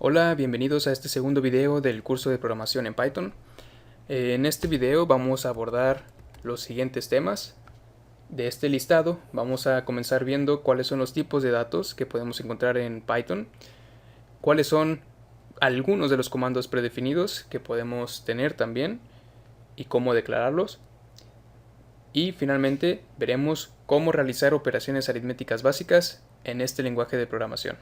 Hola, bienvenidos a este segundo video del curso de programación en Python. En este video vamos a abordar los siguientes temas. De este listado vamos a comenzar viendo cuáles son los tipos de datos que podemos encontrar en Python, cuáles son algunos de los comandos predefinidos que podemos tener también y cómo declararlos. Y finalmente veremos cómo realizar operaciones aritméticas básicas en este lenguaje de programación.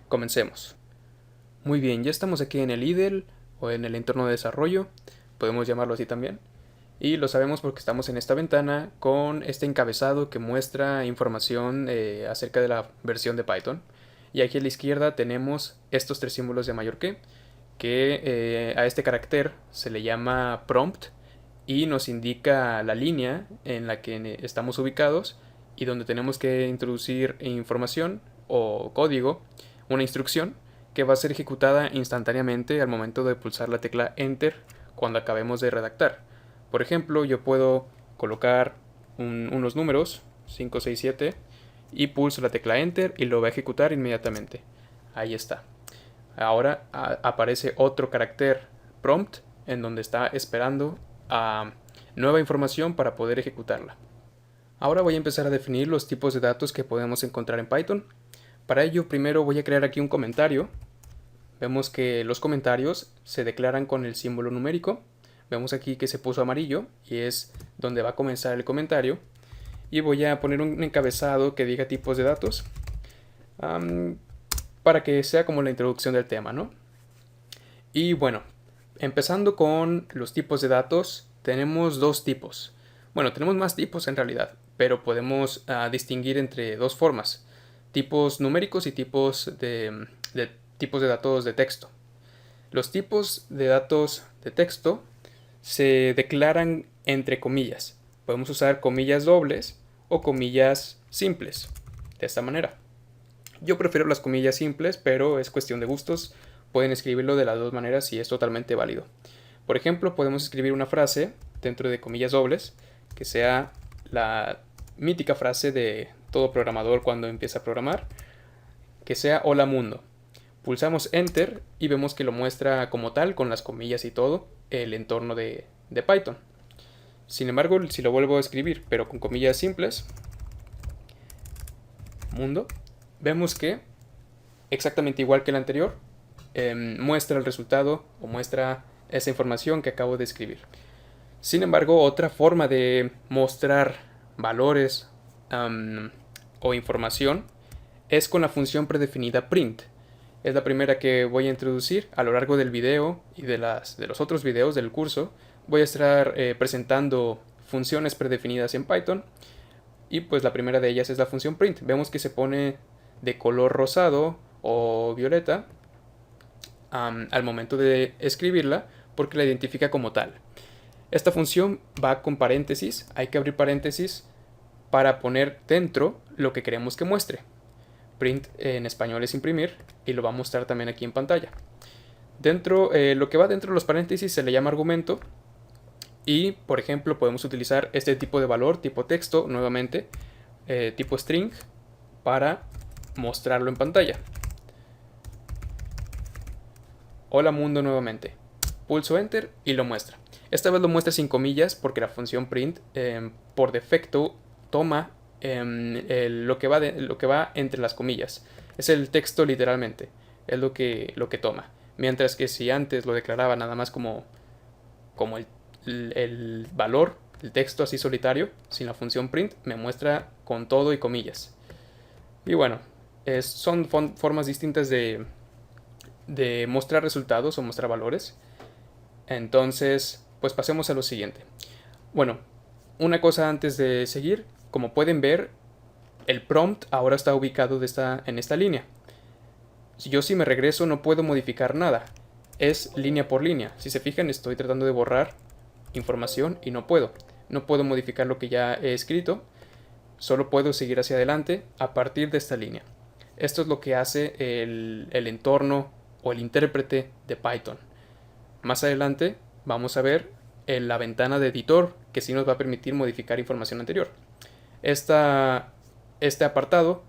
Comencemos. Muy bien, ya estamos aquí en el IDLE o en el entorno de desarrollo, podemos llamarlo así también. Y lo sabemos porque estamos en esta ventana con este encabezado que muestra información acerca de la versión de Python. Y aquí a la izquierda tenemos estos tres símbolos de mayor que a este carácter se le llama prompt y nos indica la línea en la que estamos ubicados y donde tenemos que introducir información o código, una instrucción que va a ser ejecutada instantáneamente al momento de pulsar la tecla Enter cuando acabemos de redactar. Por ejemplo, yo puedo colocar unos números, 5, 6, 7, y pulso la tecla Enter y lo va a ejecutar inmediatamente. Ahí está. Ahora aparece otro carácter prompt en donde está esperando a nueva información para poder ejecutarla. Ahora voy a empezar a definir los tipos de datos que podemos encontrar en Python. Para ello, primero voy a crear aquí un comentario. Vemos que los comentarios se declaran con el símbolo numérico. Vemos aquí que se puso amarillo y es donde va a comenzar el comentario. Y voy a poner un encabezado que diga tipos de datos para que sea como la introducción del tema, ¿no? Y bueno, empezando con los tipos de datos, tenemos dos tipos. Bueno, tenemos más tipos en realidad, pero podemos distinguir entre dos formas: tipos numéricos y tipos de tipos de datos de texto. Los tipos de datos de texto se declaran entre comillas. Podemos usar comillas dobles o comillas simples, de esta manera. Yo prefiero las comillas simples, pero es cuestión de gustos. Pueden escribirlo de las dos maneras y es totalmente válido. Por ejemplo, podemos escribir una frase dentro de comillas dobles que sea la mítica frase de todo programador cuando empieza a programar, que sea hola mundo. Pulsamos Enter y vemos que lo muestra como tal, con las comillas y todo, el entorno de Python. Sin embargo, si lo vuelvo a escribir, pero con comillas simples, mundo, vemos que, exactamente igual que el anterior, muestra el resultado o muestra esa información que acabo de escribir. Sin embargo, otra forma de mostrar valores o información es con la función predefinida print. Es la primera que voy a introducir a lo largo del video y de los otros videos del curso. Voy a estar presentando funciones predefinidas en Python y pues la primera de ellas es la función print. Vemos que se pone de color rosado o violeta al momento de escribirla porque la identifica como tal. Esta función va con paréntesis, hay que abrir paréntesis para poner dentro lo que queremos que muestre. Print en español es imprimir y lo va a mostrar también aquí en pantalla. Lo que va dentro de los paréntesis se le llama argumento y, por ejemplo, podemos utilizar este tipo de valor, tipo texto, nuevamente, tipo string, para mostrarlo en pantalla. Hola mundo nuevamente. Pulso Enter y lo muestra. Esta vez lo muestra sin comillas porque la función print por defecto toma lo que va entre las comillas. Es el texto literalmente. Es lo que toma. Mientras que si antes lo declaraba nada más como el valor, el texto así solitario, sin la función print, me muestra con todo y comillas. Y bueno, son formas distintas de mostrar resultados o mostrar valores. Entonces, pues pasemos a lo siguiente. Bueno, una cosa antes de seguir. Como pueden ver, el prompt ahora está ubicado en esta línea. Si me regreso no puedo modificar nada. Es línea por línea. Si se fijan, estoy tratando de borrar información y no puedo. No puedo modificar lo que ya he escrito. Solo puedo seguir hacia adelante a partir de esta línea. Esto es lo que hace el entorno o el intérprete de Python. Más adelante vamos a ver en la ventana de editor que sí nos va a permitir modificar información anterior. Este apartado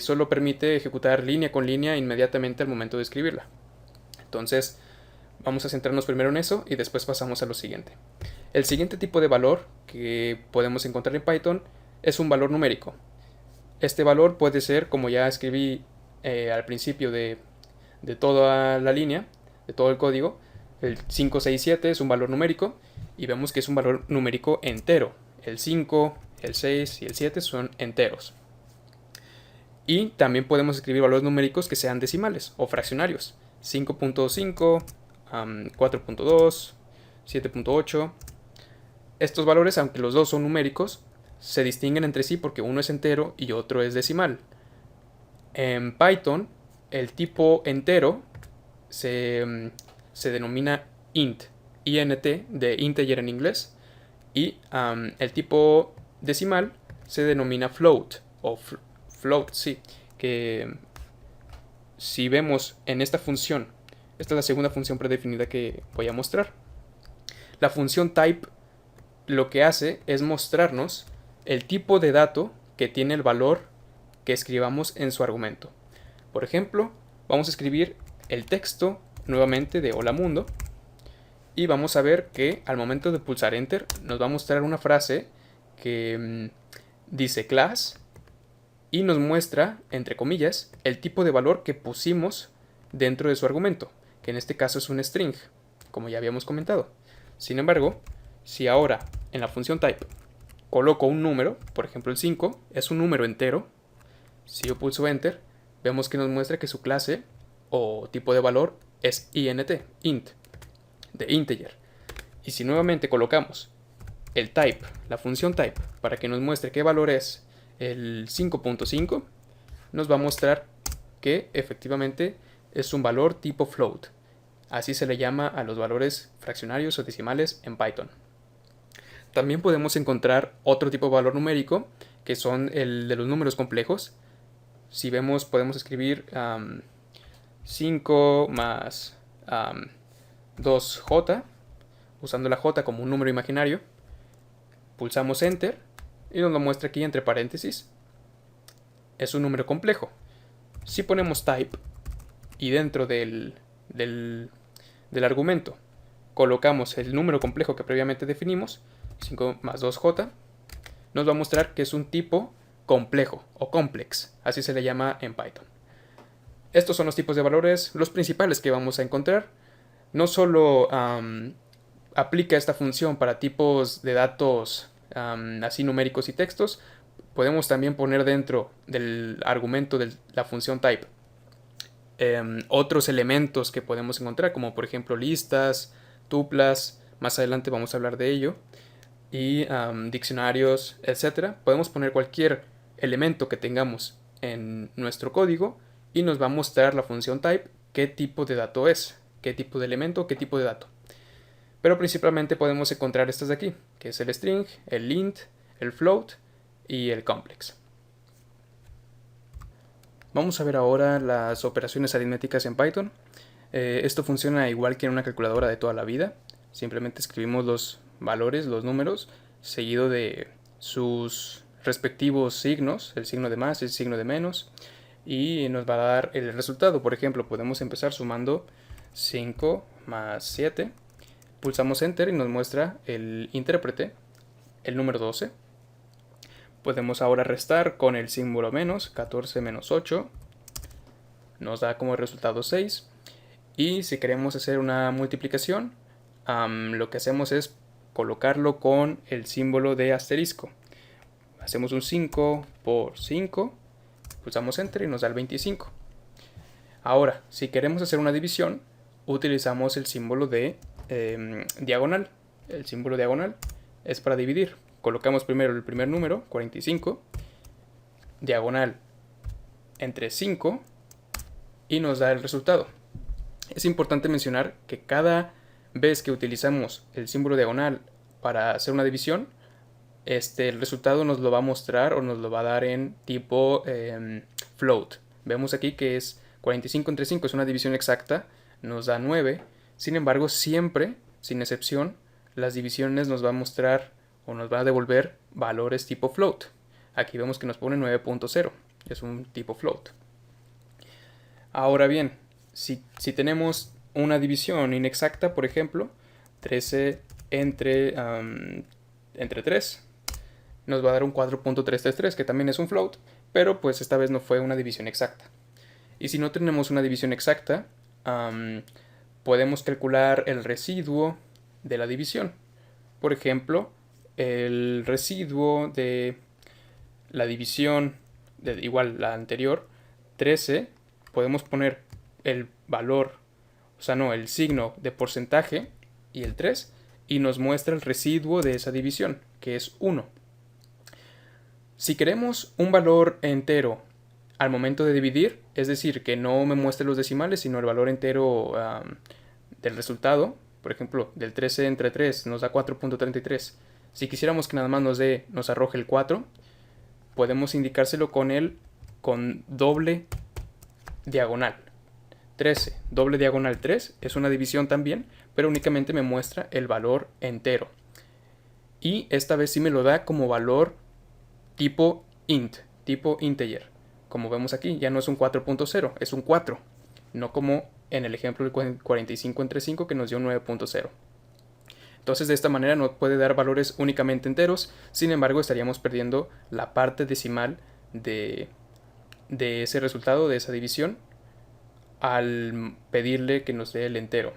solo permite ejecutar línea con línea inmediatamente al momento de escribirla. Entonces, vamos a centrarnos primero en eso y después pasamos a lo siguiente. El siguiente tipo de valor que podemos encontrar en Python es un valor numérico. Este valor puede ser, como ya escribí al principio de toda la línea, de todo el código, el 567 es un valor numérico y vemos que es un valor numérico entero. El 5, el 6 y el 7 son enteros. Y también podemos escribir valores numéricos que sean decimales o fraccionarios. 5.5, 4.2, 7.8. Estos valores, aunque los dos son numéricos, se distinguen entre sí porque uno es entero y otro es decimal. En Python, el tipo entero se denomina int, int de integer en inglés, y el tipo decimal se denomina float, o float, sí, que si vemos en esta función, esta es la segunda función predefinida que voy a mostrar. La función type lo que hace es mostrarnos el tipo de dato que tiene el valor que escribamos en su argumento. Por ejemplo, vamos a escribir el texto nuevamente de hola mundo y vamos a ver que al momento de pulsar enter nos va a mostrar una frase que dice class y nos muestra, entre comillas, el tipo de valor que pusimos dentro de su argumento, que en este caso es un string, como ya habíamos comentado. Sin embargo, si ahora en la función type coloco un número, por ejemplo el 5, es un número entero, si yo pulso enter, vemos que nos muestra que su clase o tipo de valor es int, de integer. Y si nuevamente colocamos el type, la función type, para que nos muestre qué valor es el 5.5, nos va a mostrar que efectivamente es un valor tipo float. Así se le llama a los valores fraccionarios o decimales en Python. También podemos encontrar otro tipo de valor numérico, que son el de los números complejos. Si vemos, podemos escribir 5 más 2j, usando la j como un número imaginario. Pulsamos enter y nos lo muestra aquí entre paréntesis. Es un número complejo. Si ponemos type y dentro del argumento colocamos el número complejo que previamente definimos, 5 más 2j, nos va a mostrar que es un tipo complejo o complex, así se le llama en Python. Estos son los tipos de valores, los principales que vamos a encontrar. No solo aplica esta función para tipos de datos así numéricos y textos, podemos también poner dentro del argumento de la función type otros elementos que podemos encontrar, como por ejemplo listas, tuplas, más adelante vamos a hablar de ello, y diccionarios, etc. Podemos poner cualquier elemento que tengamos en nuestro código y nos va a mostrar la función type qué tipo de dato es, qué tipo de elemento, qué tipo de dato. Pero principalmente podemos encontrar estas de aquí, que es el string, el int, el float y el complex. Vamos a ver ahora las operaciones aritméticas en Python. Esto funciona igual que en una calculadora de toda la vida. Simplemente escribimos los valores, los números, seguido de sus respectivos signos, el signo de más, el signo de menos, y nos va a dar el resultado. Por ejemplo, podemos empezar sumando 5 más 7. Pulsamos enter y nos muestra el intérprete, el número 12. Podemos ahora restar con el símbolo menos, 14 menos 8. Nos da como resultado 6. Y si queremos hacer una multiplicación, lo que hacemos es colocarlo con el símbolo de asterisco. Hacemos un 5 por 5. Pulsamos enter y nos da el 25. Ahora, si queremos hacer una división, utilizamos el símbolo de diagonal. El símbolo diagonal es para dividir. Colocamos primero el primer número, 45, diagonal entre 5 y nos da el resultado. Es importante mencionar que cada vez que utilizamos el símbolo diagonal para hacer una división, el resultado nos lo va a mostrar o nos lo va a dar en tipo float. Vemos aquí que es 45 entre 5, es una división exacta, nos da 9. Sin embargo, siempre, sin excepción, las divisiones nos va a mostrar o nos va a devolver valores tipo float. Aquí vemos que nos pone 9.0. es un tipo float. Ahora bien, si tenemos una división inexacta, por ejemplo, 13 entre 3, nos va a dar un 4.333, que también es un float, pero pues esta vez no fue una división exacta. Y si no tenemos una división exacta, podemos calcular el residuo de la división. Por ejemplo, el residuo de la división, igual la anterior, 13, podemos poner el valor, o sea, no, el signo de porcentaje y el 3, y nos muestra el residuo de esa división, que es 1. Si queremos un valor entero al momento de dividir, es decir, que no me muestre los decimales, sino el valor entero del resultado, por ejemplo, del 13 entre 3 nos da 4.33. Si quisiéramos que nada más nos arroje el 4, podemos indicárselo con doble diagonal. 13, doble diagonal 3, es una división también, pero únicamente me muestra el valor entero. Y esta vez sí me lo da como valor tipo int, tipo integer. Como vemos aquí, ya no es un 4.0, es un 4, no como en el ejemplo del 45 entre 5 que nos dio un 9.0. Entonces de esta manera no puede dar valores únicamente enteros, sin embargo estaríamos perdiendo la parte decimal de ese resultado, de esa división, al pedirle que nos dé el entero.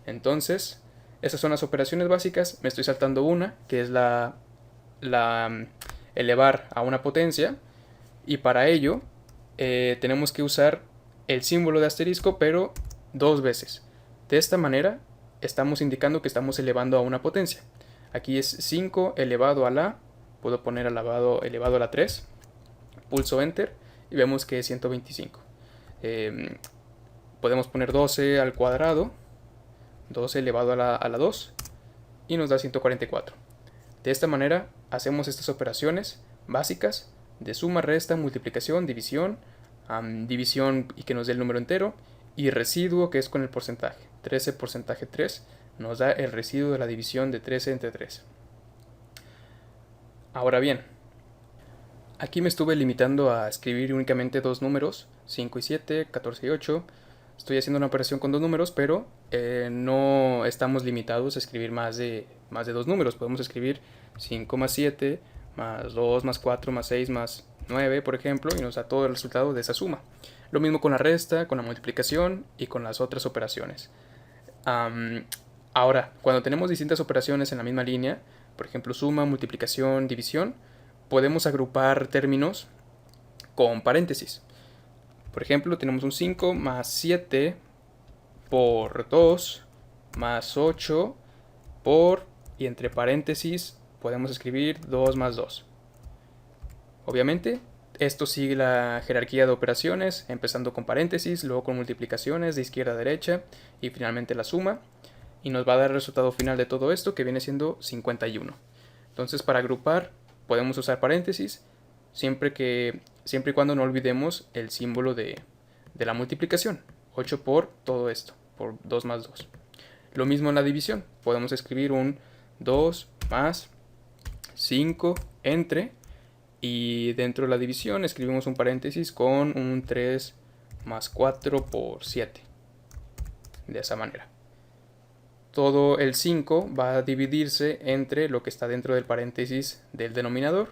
Entonces, esas son las operaciones básicas. Me estoy saltando una, que es la elevar a una potencia, y para ello tenemos que usar el símbolo de asterisco, pero 2 veces. De esta manera estamos indicando que estamos elevando a una potencia. Aquí es 5 elevado a la, puedo poner elevado a la 3, pulso enter y vemos que es 125. Podemos poner 12 al cuadrado, 12 elevado a la 2, y nos da 144. De esta manera hacemos estas operaciones básicas de suma, resta, multiplicación, división, división y que nos dé el número entero, y residuo, que es con el porcentaje. 13 porcentaje 3 nos da el residuo de la división de 13 entre 3. Ahora bien, aquí me estuve limitando a escribir únicamente 2 números, 5 y 7, 14 y 8. Estoy haciendo una operación con 2 números, pero no estamos limitados a escribir más de 2 números. Podemos escribir 5 más 7, más 2, más 4, más 6, más 9, por ejemplo, y nos da todo el resultado de esa suma. Lo mismo con la resta, con la multiplicación y con las otras operaciones. Ahora, cuando tenemos distintas operaciones en la misma línea, por ejemplo, suma, multiplicación, división, podemos agrupar términos con paréntesis. Por ejemplo, tenemos un 5 más 7 por 2 más 8 por, y entre paréntesis podemos escribir 2 más 2. Obviamente, esto sigue la jerarquía de operaciones, empezando con paréntesis, luego con multiplicaciones de izquierda a derecha y finalmente la suma. Y nos va a dar el resultado final de todo esto, que viene siendo 51. Entonces, para agrupar podemos usar paréntesis, siempre y cuando no olvidemos el símbolo de la multiplicación. 8 por todo esto, por 2 más 2. Lo mismo en la división, podemos escribir un 2 más 5 entre, y dentro de la división escribimos un paréntesis con un 3 más 4 por 7. De esa manera. Todo el 5 va a dividirse entre lo que está dentro del paréntesis del denominador,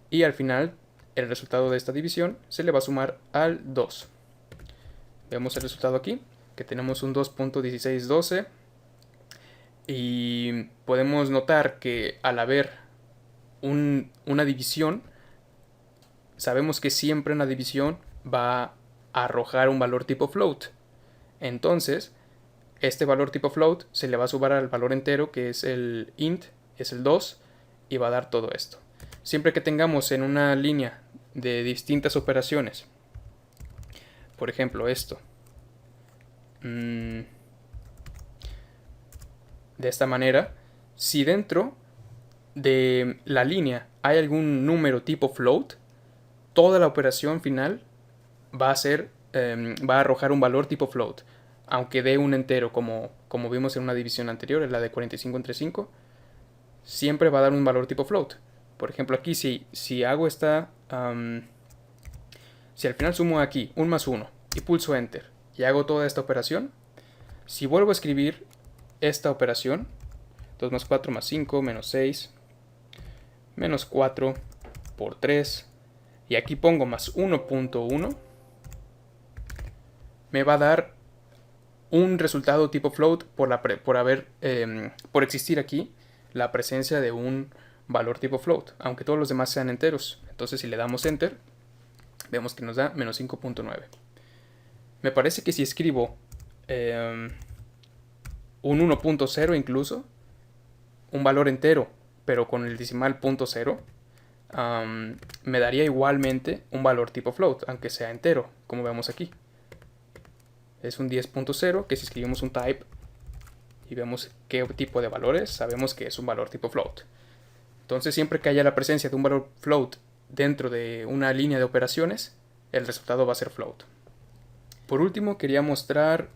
y al final el resultado de esta división se le va a sumar al 2. Vemos el resultado aquí, que tenemos un 2.1612, y podemos notar que al haber una división, sabemos que siempre una división va a arrojar un valor tipo float. Entonces, este valor tipo float se le va a sumar al valor entero, que es el int, es el 2, y va a dar todo esto. Siempre que tengamos en una línea de distintas operaciones, por ejemplo esto, de esta manera, si dentro de la línea hay algún número tipo float, toda la operación final va a arrojar un valor tipo float, aunque dé un entero, como vimos en una división anterior, en la de 45 entre 5, siempre va a dar un valor tipo float. Por ejemplo, aquí si hago esta Si al final sumo aquí un más 1 y pulso Enter y hago toda esta operación, si vuelvo a escribir esta operación, 2 más 4 más 5 menos 6 menos 4 por 3, y aquí pongo más 1.1, me va a dar un resultado tipo float por existir aquí la presencia de un valor tipo float, aunque todos los demás sean enteros. Entonces si le damos Enter, vemos que nos da menos 5.9. Me parece que si escribo un 1.0 incluso, un valor entero, pero con el decimal .0, me daría igualmente un valor tipo float, aunque sea entero, como vemos aquí. Es un 10.0, que si escribimos un type y vemos qué tipo de valores, sabemos que es un valor tipo float. Entonces siempre que haya la presencia de un valor float dentro de una línea de operaciones, el resultado va a ser float. Por último, quería mostrar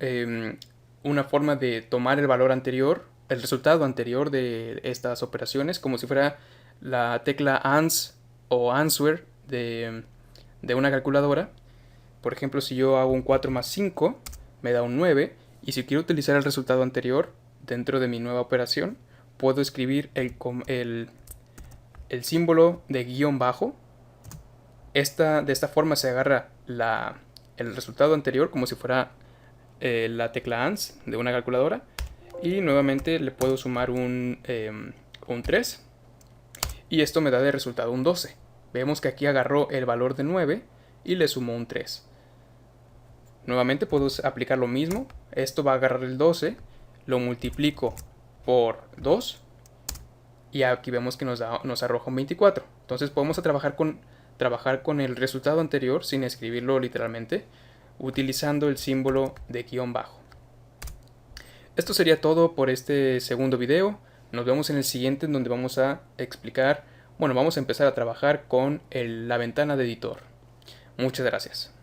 una forma de tomar el valor anterior, el resultado anterior de estas operaciones, como si fuera la tecla ANS o ANSWER de una calculadora. Por ejemplo, si yo hago un 4 más 5, me da un 9, y si quiero utilizar el resultado anterior dentro de mi nueva operación, puedo escribir el símbolo de guión bajo. De esta forma se agarra el resultado anterior como si fuera la tecla ANS de una calculadora, y nuevamente le puedo sumar un 3, y esto me da de resultado un 12. Vemos que aquí agarró el valor de 9 y le sumó un 3. Nuevamente puedo aplicar lo mismo. Esto va a agarrar el 12, lo multiplico por 2 y aquí vemos que nos arroja un 24. Entonces podemos trabajar con el resultado anterior sin escribirlo literalmente, utilizando el símbolo de guión bajo. Esto sería todo por este segundo video. Nos vemos en el siguiente, en donde vamos a vamos a empezar a trabajar con la ventana de editor. Muchas gracias.